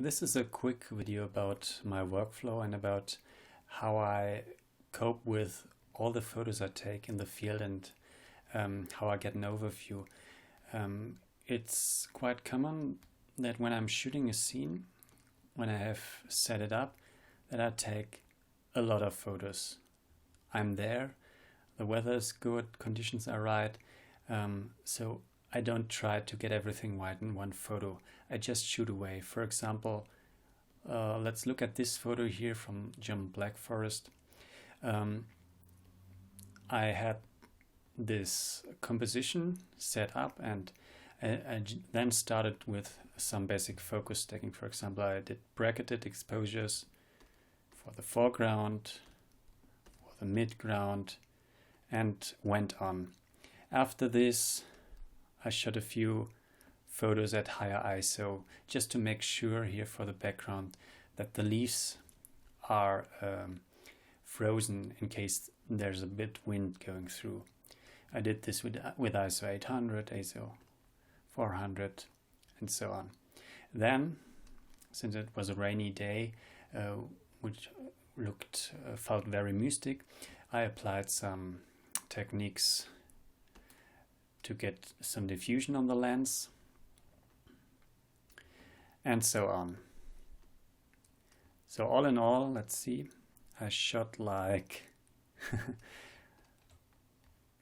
This is a quick video about my workflow and about how I cope with all the photos I take in the field and how I get an overview. It's quite common that when I'm shooting a scene, when I have set it up, that I take a lot of photos. I'm there, the weather is good, conditions are right, so I don't try to get everything right in one photo. I just shoot away. For example, let's look at this photo here from German Black Forest. I had this composition set up and I then started with some basic focus stacking. For example, I did bracketed exposures for the foreground, for the midground, and went on. After this, I shot a few photos at higher ISO just to make sure here for the background that the leaves are frozen in case there's a bit wind going through. I did this with ISO 800, ISO 400 and so on. Then, since it was a rainy day, which felt very mystic, I applied some techniques to get some diffusion on the lens and so on. So all in all, let's see, I shot like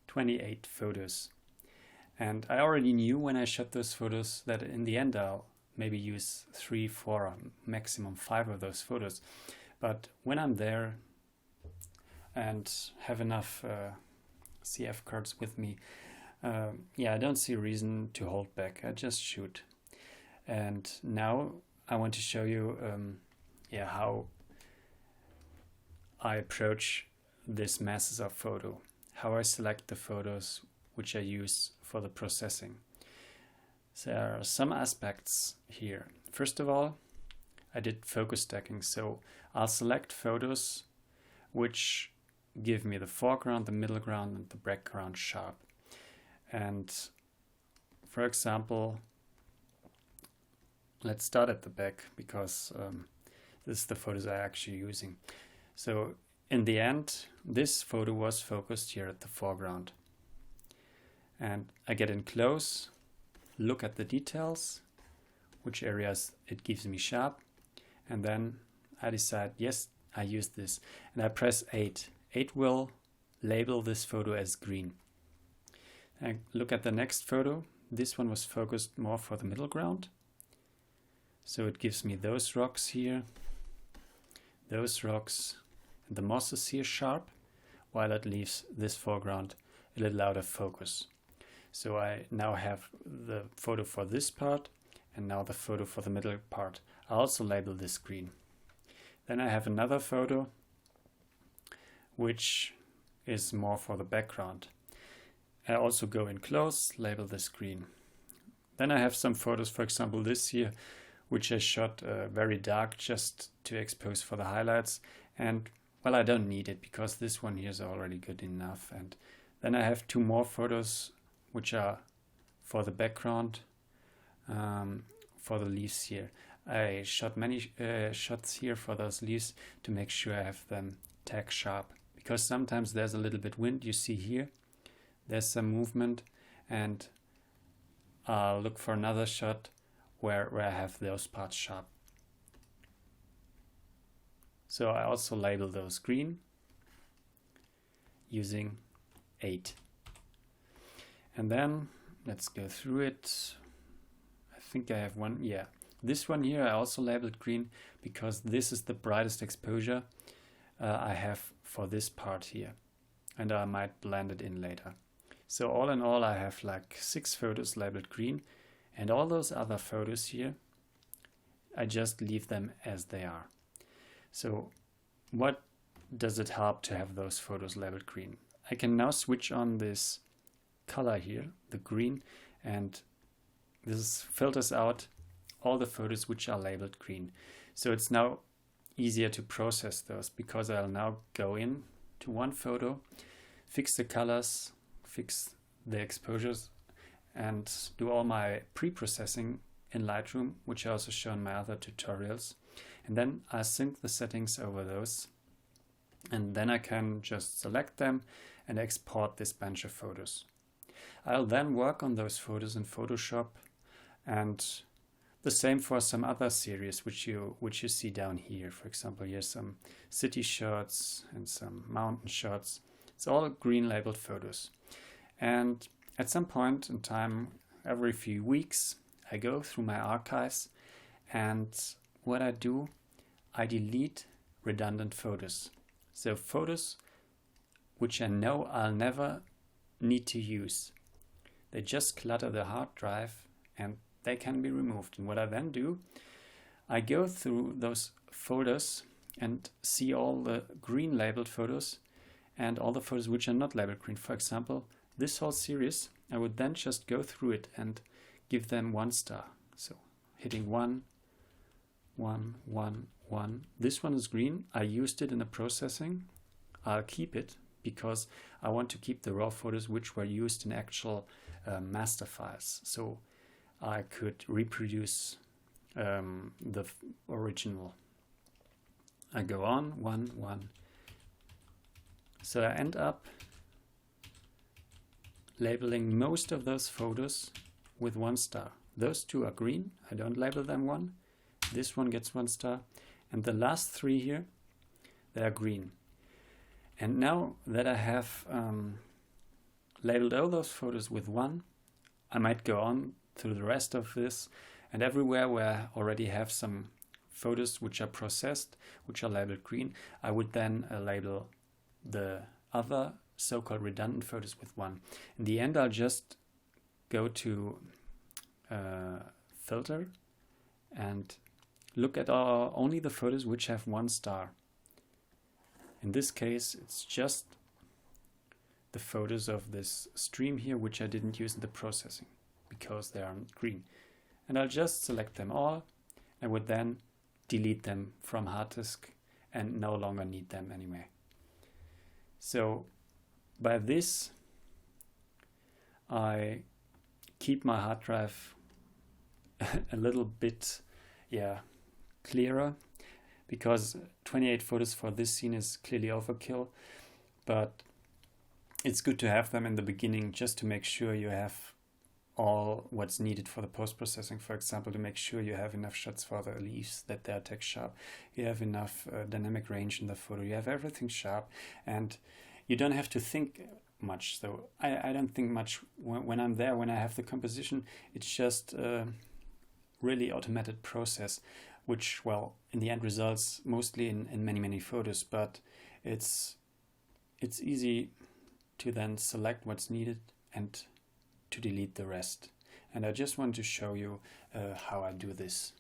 28 photos. And I already knew when I shot those photos that in the end I'll maybe use 3, 4, maximum 5 of those photos. But when I'm there and have enough CF cards with me, I don't see a reason to hold back. I just shoot. And now I want to show you how I approach this masses of photo, how I select the photos which I use for the processing. So there are some aspects here. First of all, I did focus stacking, so I'll select photos which give me the foreground, the middle ground, and the background sharp. And for example, let's start at the back because this is the photos I'm actually using. So in the end, this photo was focused here at the foreground. And I get in close, look at the details, which areas it gives me sharp, and then I decide, yes, I use this. And I press 8. 8 will label this photo as green. And look at the next photo. This one was focused more for the middle ground. So it gives me those rocks here, those rocks, and the mosses here sharp, while it leaves this foreground a little out of focus. So I now have the photo for this part and now the photo for the middle part. I also label this green. Then I have another photo which is more for the background. I also go in close, label this green. Then I have some photos, for example this here, which I shot very dark just to expose for the highlights. And well, I don't need it because this one here is already good enough. And then I have 2 more photos which are for the background, for the leaves here. I shot many shots here for those leaves to make sure I have them tag sharp, because sometimes there's a little bit wind. You see here, there's some movement, and I'll look for another shot where I have those parts sharp. So I also label those green using 8. And then let's go through it. I think I have one. Yeah, this one here I also labeled green because this is the brightest exposure I have for this part here, and I might blend it in later. So all in all, I have like 6 photos labeled green, and all those other photos here, I just leave them as they are. So what does it help to have those photos labeled green? I can now switch on this color here, the green, and this filters out all the photos which are labeled green. So it's now easier to process those because I'll now go in to one photo, fix the colors, fix the exposures, and do all my pre-processing in Lightroom, which I also show in my other tutorials. And then I sync the settings over those. And then I can just select them and export this bunch of photos. I'll then work on those photos in Photoshop, and the same for some other series which you see down here. For example, here's some city shots and some mountain shots. It's all green labeled photos. And at some point in time, every few weeks, I go through my archives, and what I do, I delete redundant photos. So photos which I know I'll never need to use. They just clutter the hard drive and they can be removed. And what I then do, I go through those folders and see all the green labeled photos and all the photos which are not labeled green. For example, this whole series, I would then just go through it and give them 1 star. So hitting 1, 1, 1, 1. This one is green. I used it in the processing. I'll keep it because I want to keep the raw photos which were used in actual master files. So I could reproduce the original. I go on, 1, 1. So I end up labeling most of those photos with 1 star. Those 2 are green. I don't label them 1. This one gets 1 star. And the last 3 here, they are green. And now that I have labeled all those photos with 1, I might go on through the rest of this, and everywhere where I already have some photos which are processed, which are labeled green, I would then label the other so-called redundant photos with 1. In the end, I'll just go to filter and look at only the photos which have 1 star. In this case, it's just the photos of this stream here, which I didn't use in the processing because they aren't green. And I'll just select them all. I would then delete them from hard disk and no longer need them anyway. So by this, I keep my hard drive a little bit, clearer, because 28 photos for this scene is clearly overkill, but it's good to have them in the beginning just to make sure you have all what's needed for the post-processing. For example, to make sure you have enough shots for the leaves, that they're text sharp, you have enough dynamic range in the photo, you have everything sharp, and you don't have to think much. So I don't think much when I'm there, when I have the composition. It's just a really automated process, which, well, in the end results mostly in many photos, but it's easy to then select what's needed and to delete the rest. And I just want to show you how I do this.